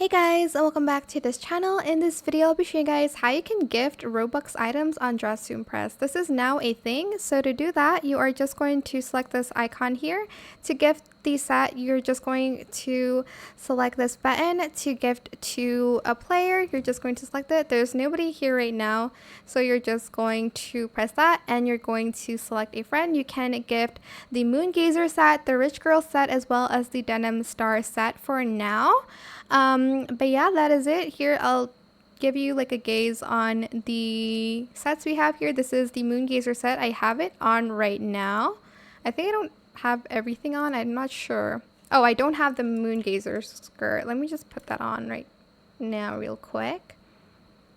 Hey guys, and welcome back to this channel. In this video, I'll be showing you guys how you can gift Robux items on Dress to Impress. This is now a thing, so to do that, you are just going to select this icon here. To gift the set, you're just going to select this button. To gift to a player, you're just going to select it. There's nobody here right now, so you're just going to press that, and you're going to select a friend. You can gift the Moon Gazer set, the Rich Girl set, as well as the Denim Star set for now. But yeah, that is it. Here I'll give you like a gaze on the sets we have here. This is the Moon Gazer set. I have it on right now. I think I don't have everything on. I'm not sure. Oh, I don't have the Moon Gazer skirt. Let me just put that on right now real quick.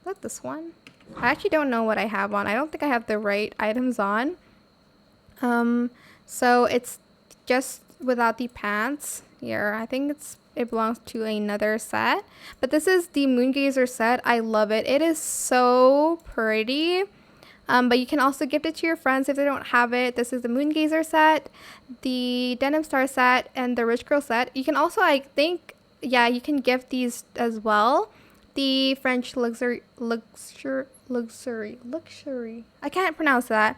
Look, this one. I actually don't know what I have on. I don't think I have the right items on. So it's just without the pants here. I think it belongs to another set, but this is the Moon Gazer set. I love it. It is so pretty. But you can also gift it to your friends if they don't have it. This is the Moon Gazer set, the Denim Star set, and the Rich Girl set. You can also, I think, yeah, you can gift these as well. The French luxury. I can't pronounce that.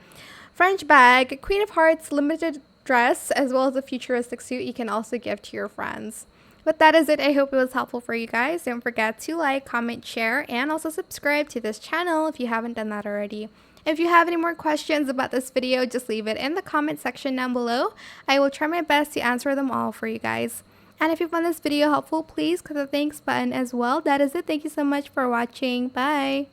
French bag, Queen of Hearts limited dress, as well as a futuristic suit. You can also gift to your friends. But that is it. I hope it was helpful for you guys. Don't forget to like, comment, share, and also subscribe to this channel if you haven't done that already. If you have any more questions about this video, just leave it in the comment section down below. I will try my best to answer them all for you guys. And if you found this video helpful, please click the thanks button as well. That is it. Thank you so much for watching. Bye.